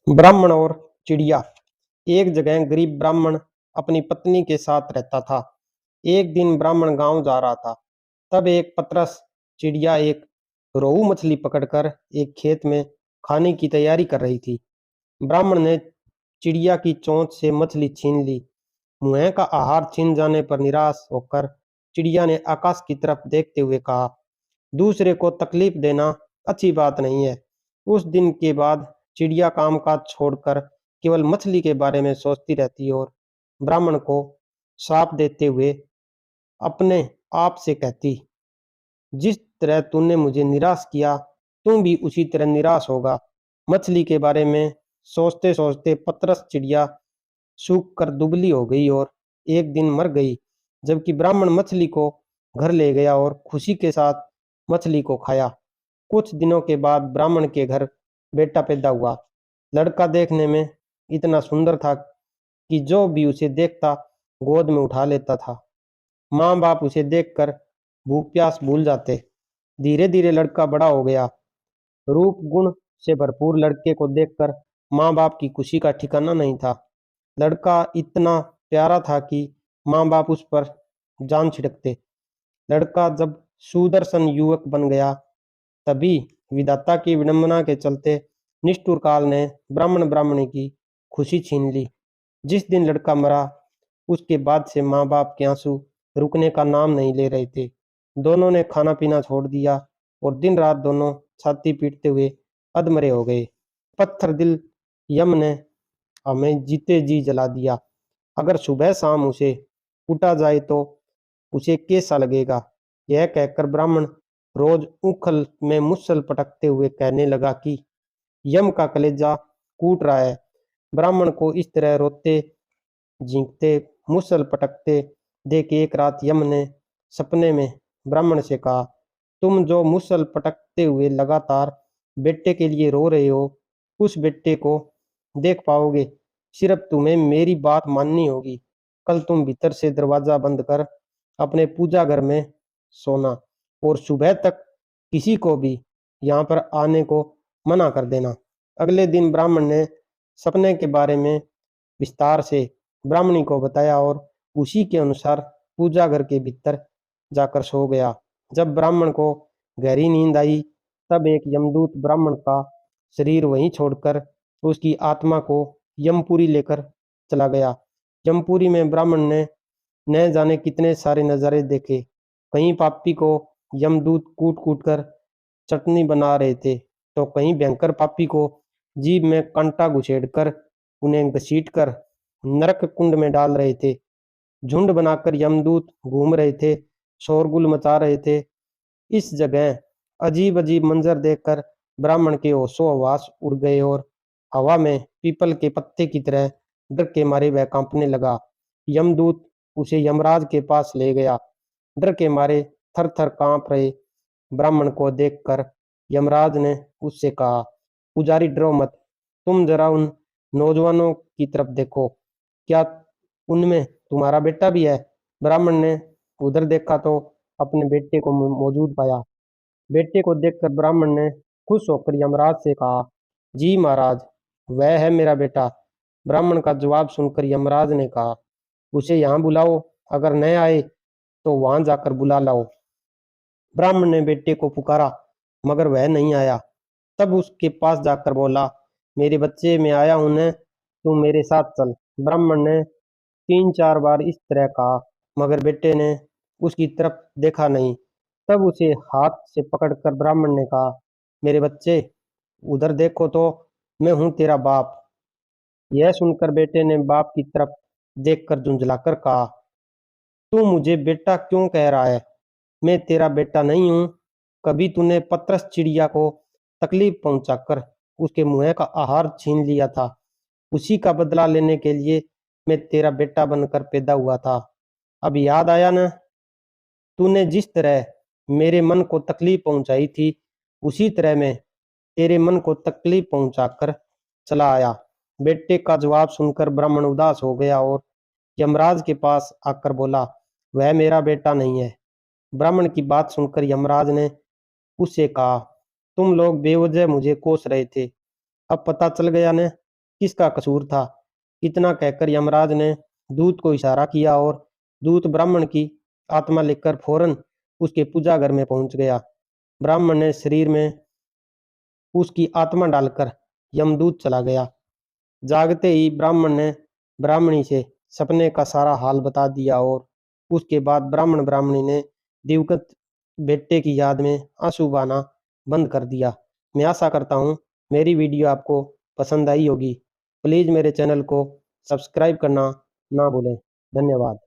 ब्राह्मण और चिड़िया। एक जगह गरीब ब्राह्मण अपनी पत्नी के साथ रहता था। एक दिन ब्राह्मण गांव जा रहा था। तब एक पतरस चिड़िया एक रोहू मछली पकड़कर एक खेत में खाने की तैयारी कर रही थी। ब्राह्मण ने चिड़िया की चोंच से मछली छीन ली। मुंह का आहार छीन जाने पर निराश होकर चिड़िया ने आकाश की तरफ देखते हुए कहा, दूसरे को तकलीफ देना अच्छी बात नहीं है। उस दिन के बाद चिड़िया कामकाज छोड़कर केवल मछली के बारे में सोचती रहती और ब्राह्मण को श्राप देते हुए अपने आप से कहती, जिस तरह तूने मुझे निराश किया, तुम भी उसी तरह निराश होगा। मछली के बारे में सोचते सोचते पतरस चिड़िया सूख कर दुबली हो गई और एक दिन मर गई। जबकि ब्राह्मण मछली को घर ले गया और खुशी के साथ मछली को खाया। कुछ दिनों के बाद ब्राह्मण के घर बेटा पैदा हुआ। लड़का देखने में इतना सुंदर था कि जो भी उसे देखता गोद में उठा लेता था। माँ बाप उसे देखकर भूख प्यास भूल जाते। धीरे धीरे लड़का बड़ा हो गया। रूप गुण से भरपूर लड़के को देखकर माँ बाप की खुशी का ठिकाना नहीं था। लड़का इतना प्यारा था कि माँ बाप उस पर जान छिड़कते। लड़का जब सुदर्शन युवक बन गया, तभी विधाता की विडंबना के चलते निष्ठुर काल ने ब्राह्मण ब्राह्मणी की खुशी छीन ली। जिस दिन लड़का मरा, उसके बाद से माँ बाप के आंसू रुकने का नाम नहीं ले रहे थे। दोनों ने खाना पीना छोड़ दिया और दिन रात दोनों छाती पीटते हुए अधमरे हो गए। पत्थर दिल यम ने हमें जीते जी जला दिया। अगर सुबह शाम उसे कूटा जाए तो उसे कैसा लगेगा। यह कहकर ब्राह्मण रोज उखल में मुसल पटकते हुए कहने लगा कि यम का कलेजा कूट रहा है। ब्राह्मण को इस तरह रोते झींकते मुसल पटकते देख एक रात यम ने सपने में ब्राह्मण से कहा, तुम जो मुसल पटकते हुए लगातार बेटे के लिए रो रहे हो, उस बेटे को देख पाओगे। सिर्फ तुम्हें मेरी बात माननी होगी। कल तुम भीतर से दरवाजा बंद कर अपने पूजा घर में सोना और सुबह तक किसी को भी यहाँ पर आने को मना कर देना। अगले दिन ब्राह्मण ने सपने के बारे में विस्तार से ब्राह्मणी को बताया और उसी के अनुसार पूजा घर के भीतर जाकर सो गया। जब ब्राह्मण को गहरी नींद आई, तब एक यमदूत ब्राह्मण का शरीर वहीं छोड़कर उसकी आत्मा को यमपुरी लेकर चला गया। यमपुरी में ब्राह्मण ने न जाने कितने सारे नजारे देखे। कहीं पापी को यमदूत कूट कूट कर चटनी बना रहे थे, तो कहीं भयंकर पापी को जीभ में कांटा घुसेड़कर उन्हें घसीटकर नरक कुंड में डाल रहे थे। झुंड बनाकर यमदूत घूम रहे थे, शोरगुल मचा रहे थे। इस जगह अजीब अजीब मंजर देखकर ब्राह्मण के होशो हवास उड़ गए और हवा में पीपल के पत्ते की तरह डर के मारे वह कांपने लगा। यमदूत उसे यमराज के पास ले गया। डर के मारे थर थर कांप रहे ब्राह्मण को देखकर यमराज ने उससे कहा, पुजारी डरो मत, तुम जरा उन नौजवानों की तरफ देखो, क्या उनमें तुम्हारा बेटा भी है? ब्राह्मण ने उधर देखा तो अपने बेटे को मौजूद पाया। बेटे को देखकर ब्राह्मण ने खुश होकर यमराज से कहा, जी महाराज, वह है मेरा बेटा। ब्राह्मण का जवाब सुनकर यमराज ने कहा, उसे यहाँ बुलाओ, अगर न आए तो वहां जाकर बुला लाओ। ब्राह्मण ने बेटे को पुकारा, मगर वह नहीं आया। तब उसके पास जाकर बोला, मेरे बच्चे, मैं आया हूं न, तू मेरे साथ चल। ब्राह्मण ने 3-4 बार इस तरह कहा, मगर बेटे ने उसकी तरफ देखा नहीं। तब उसे हाथ से पकड़कर ब्राह्मण ने कहा, मेरे बच्चे, उधर देखो तो, मैं हूं तेरा बाप। यह सुनकर बेटे ने बाप की तरफ देखकर झुंझलाकर कहा, तू मुझे बेटा क्यों कह रहा है? मैं तेरा बेटा नहीं हूं। कभी तूने पतरस चिड़िया को तकलीफ पहुंचाकर उसके मुंह का आहार छीन लिया था। उसी का बदला लेने के लिए मैं तेरा बेटा बनकर पैदा हुआ था। अब याद आया ना? तूने जिस तरह मेरे मन को तकलीफ पहुंचाई थी, उसी तरह मैं तेरे मन को तकलीफ पहुंचाकर चला आया। बेटे का जवाब सुनकर ब्राह्मण उदास हो गया और यमराज के पास आकर बोला, वह मेरा बेटा नहीं है। ब्राह्मण की बात सुनकर यमराज ने उससे कहा, तुम लोग बेवजह मुझे कोस रहे थे, अब पता चल गया न? किसका कसूर था। इतना कहकर यमराज ने दूत को इशारा किया और दूत ब्राह्मण की आत्मा लेकर फौरन उसके पूजा घर में पहुंच गया। ब्राह्मण ने शरीर में उसकी आत्मा डालकर यमदूत चला गया। जागते ही ब्राह्मण ने ब्राह्मणी से सपने का सारा हाल बता दिया और उसके बाद ब्राह्मण ब्राह्मणी ने दिवंगत बेटे की याद में आंसू बहाना बंद कर दिया। मैं आशा करता हूँ मेरी वीडियो आपको पसंद आई होगी। प्लीज़ मेरे चैनल को सब्सक्राइब करना ना भूलें। धन्यवाद।